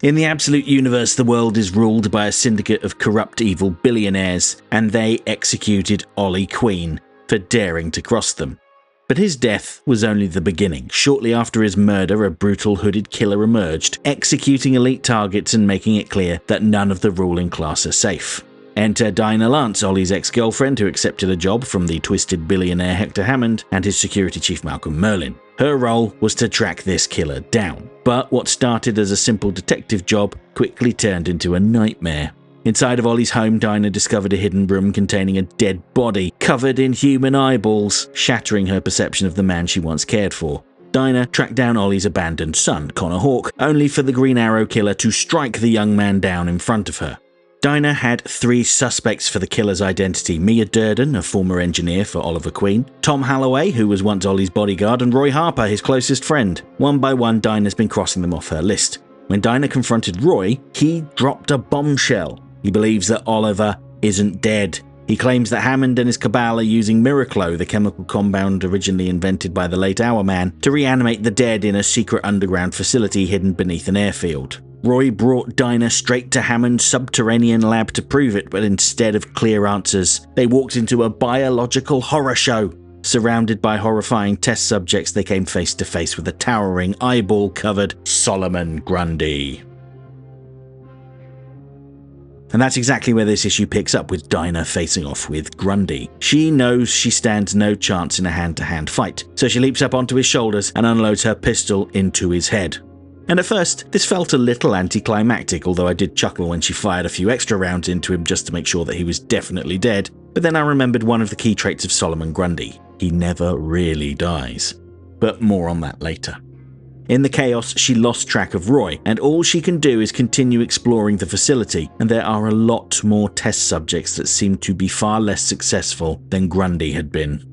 In the Absolute Universe, the world is ruled by a syndicate of corrupt evil billionaires, and they executed Ollie Queen for daring to cross them. But his death was only the beginning. Shortly after his murder, a brutal hooded killer emerged, executing elite targets and making it clear that none of the ruling class are safe. Enter Dinah, Ollie's ex-girlfriend, who accepted a job from the twisted billionaire Hector Hammond and his security chief Malcolm Merlin. Her role was to track this killer down. But what started as a simple detective job quickly turned into a nightmare. Inside of Ollie's home, Dinah discovered a hidden room containing a dead body covered in human eyeballs, shattering her perception of the man she once cared for. Dinah tracked down Ollie's abandoned son, Connor Hawke, only for the Green Arrow killer to strike the young man down in front of her. Dinah had 3 suspects for the killer's identity: Mia Durden, a former engineer for Oliver Queen, Tom Halloway, who was once Ollie's bodyguard, and Roy Harper, his closest friend. One by one, Dinah's been crossing them off her list. When Dinah confronted Roy, he dropped a bombshell. He believes that Oliver isn't dead. He claims that Hammond and his cabal are using Miraclo, the chemical compound originally invented by the late Hourman, to reanimate the dead in a secret underground facility hidden beneath an airfield. Roy brought Dinah straight to Hammond's subterranean lab to prove it, but instead of clear answers, they walked into a biological horror show. Surrounded by horrifying test subjects, they came face to face with a towering, eyeball-covered Solomon Grundy. And that's exactly where this issue picks up, with Dinah facing off with Grundy. She knows she stands no chance in a hand-to-hand fight, so she leaps up onto his shoulders and unloads her pistol into his head. And at first, this felt a little anticlimactic, although I did chuckle when she fired a few extra rounds into him just to make sure that he was definitely dead. But then I remembered one of the key traits of Solomon Grundy: he never really dies. But more on that later. In the chaos, she lost track of Roy, and all she can do is continue exploring the facility, and there are a lot more test subjects that seem to be far less successful than Grundy had been.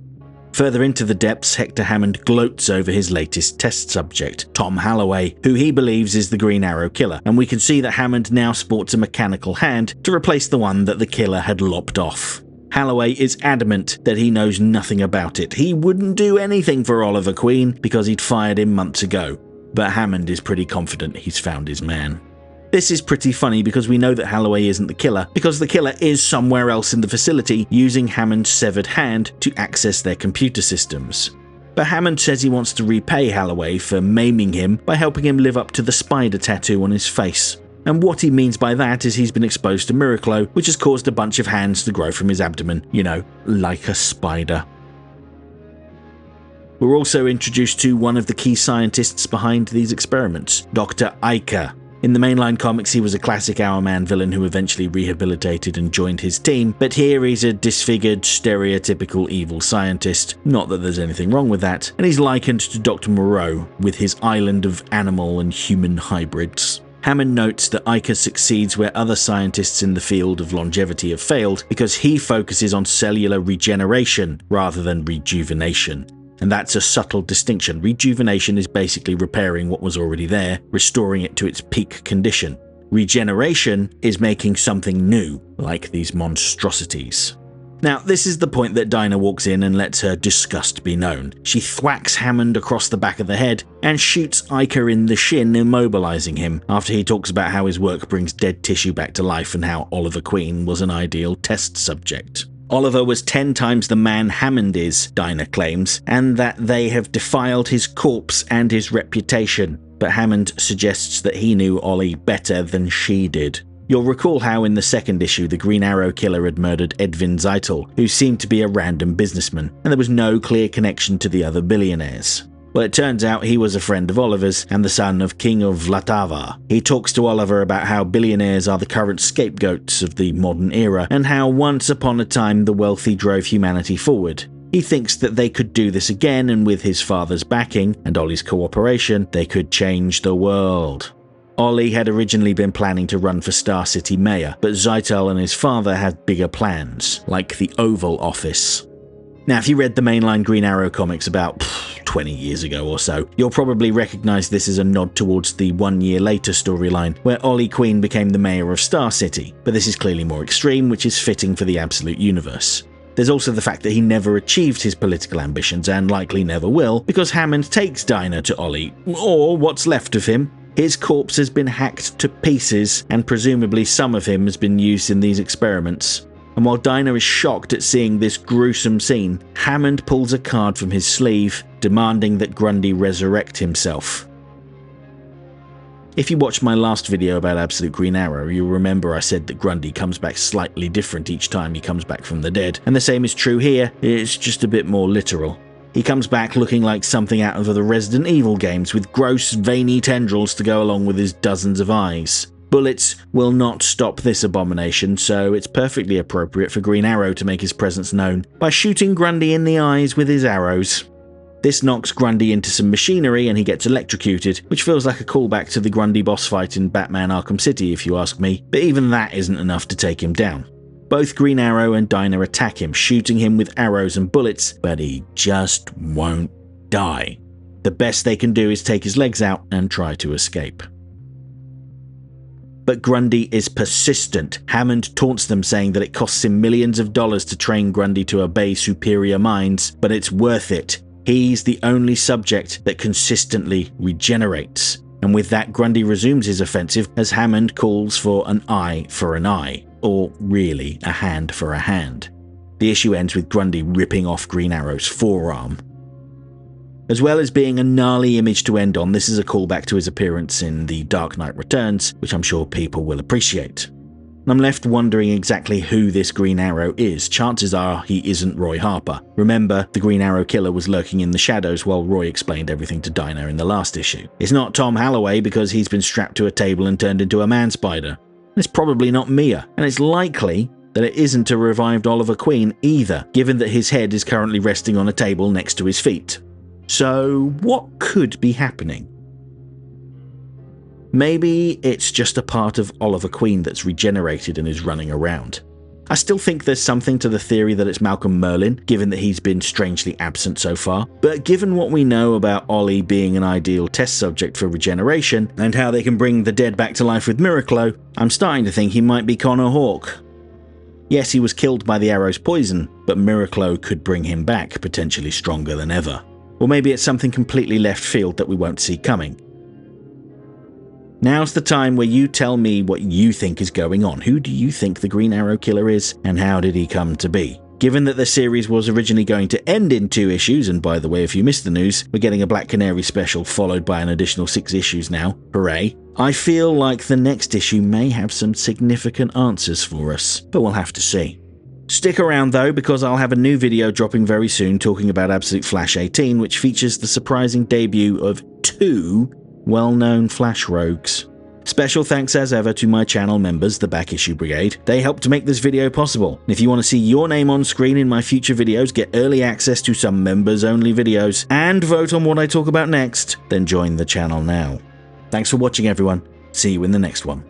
Further into the depths, Hector Hammond gloats over his latest test subject, Tom Halloway, who he believes is the Green Arrow killer, and we can see that Hammond now sports a mechanical hand to replace the one that the killer had lopped off. Halloway is adamant that he knows nothing about it. He wouldn't do anything for Oliver Queen because he'd fired him months ago, but Hammond is pretty confident he's found his man. This is pretty funny because we know that Halloway isn't the killer, because the killer is somewhere else in the facility using Hammond's severed hand to access their computer systems. But Hammond says he wants to repay Halloway for maiming him by helping him live up to the spider tattoo on his face. And what he means by that is he's been exposed to Miraclo, which has caused a bunch of hands to grow from his abdomen, you know, like a spider. We're also introduced to one of the key scientists behind these experiments, Dr. Iker. In the mainline comics, he was a classic Hourman villain who eventually rehabilitated and joined his team, but here he's a disfigured, stereotypical evil scientist. Not that there's anything wrong with that, and he's likened to Dr. Moreau, with his island of animal and human hybrids. Hammond notes that Iker succeeds where other scientists in the field of longevity have failed because he focuses on cellular regeneration rather than rejuvenation. And that's a subtle distinction. Rejuvenation is basically repairing what was already there, restoring it to its peak condition. Regeneration is making something new, like these monstrosities. Now, this is the point that Dinah walks in and lets her disgust be known. She thwacks Hammond across the back of the head and shoots Iker in the shin, immobilizing him, after he talks about how his work brings dead tissue back to life and how Oliver Queen was an ideal test subject. Oliver was 10 times the man Hammond is, Dinah claims, and that they have defiled his corpse and his reputation, but Hammond suggests that he knew Ollie better than she did. You'll recall how in the second issue the Green Arrow killer had murdered Edwin Zeitel, who seemed to be a random businessman, and there was no clear connection to the other billionaires. Well, it turns out he was a friend of Oliver's and the son of King of Vlatava. He talks to Oliver about how billionaires are the current scapegoats of the modern era, and how once upon a time the wealthy drove humanity forward. He thinks that they could do this again, and with his father's backing and Ollie's cooperation, they could change the world. Ollie had originally been planning to run for Star City mayor, but Zeitel and his father had bigger plans, like the Oval Office. Now, if you read the mainline Green Arrow comics about 20 years ago or so, you'll probably recognize this as a nod towards the 1 year later storyline, where Ollie Queen became the mayor of Star City, but this is clearly more extreme, which is fitting for the Absolute Universe. There's also the fact that he never achieved his political ambitions, and likely never will, because Hammond takes Dinah to Ollie, or what's left of him, His corpse has been hacked to pieces, and presumably some of him has been used in these experiments. And while Dinah is shocked at seeing this gruesome scene, Hammond pulls a card from his sleeve, demanding that Grundy resurrect himself. If you watched my last video about Absolute Green Arrow, you'll remember I said that Grundy comes back slightly different each time he comes back from the dead, and the same is true here, it's just a bit more literal. He comes back looking like something out of the Resident Evil games, with gross, veiny tendrils to go along with his dozens of eyes. Bullets will not stop this abomination, so it's perfectly appropriate for Green Arrow to make his presence known by shooting Grundy in the eyes with his arrows. This knocks Grundy into some machinery and he gets electrocuted, which feels like a callback to the Grundy boss fight in Batman Arkham City if you ask me, but even that isn't enough to take him down. Both Green Arrow and Dinah attack him, shooting him with arrows and bullets, but he just won't die. The best they can do is take his legs out and try to escape. But Grundy is persistent. Hammond taunts them, saying that it costs him millions of dollars to train Grundy to obey superior minds, but it's worth it. He's the only subject that consistently regenerates. And with that, Grundy resumes his offensive as Hammond calls for an eye for an eye, or really a hand for a hand. The issue ends with Grundy ripping off Green Arrow's forearm. As well as being a gnarly image to end on, this is a callback to his appearance in The Dark Knight Returns, which I'm sure people will appreciate. I'm left wondering exactly who this Green Arrow is. Chances are he isn't Roy Harper. Remember, the Green Arrow killer was lurking in the shadows while Roy explained everything to Dinah in the last issue. It's not Tom Halloway because he's been strapped to a table and turned into a man-spider. It's probably not Mia, and it's likely that it isn't a revived Oliver Queen either, given that his head is currently resting on a table next to his feet. So what could be happening? Maybe it's just a part of Oliver Queen that's regenerated and is running around. I still think there's something to the theory that it's Malcolm Merlyn, given that he's been strangely absent so far, but given what we know about Ollie being an ideal test subject for regeneration, and how they can bring the dead back to life with Miraclo, I'm starting to think he might be Connor Hawke. Yes, he was killed by the arrow's poison, but Miraclo could bring him back, potentially stronger than ever. Or maybe it's something completely left field that we won't see coming. Now's the time where you tell me what you think is going on. Who do you think the Green Arrow killer is, and how did he come to be? Given that the series was originally going to end in 2 issues, and by the way, if you missed the news, we're getting a Black Canary special followed by an additional 6 issues now. Hooray. I feel like the next issue may have some significant answers for us, but we'll have to see. Stick around though, because I'll have a new video dropping very soon talking about Absolute Flash 18, which features the surprising debut of 2 well-known Flash rogues. Special thanks as ever to my channel members, the Back Issue Brigade. They helped to make this video possible. If you want to see your name on screen in my future videos, get early access to some members-only videos, and vote on what I talk about next, then join the channel now. Thanks for watching everyone. See you in the next one.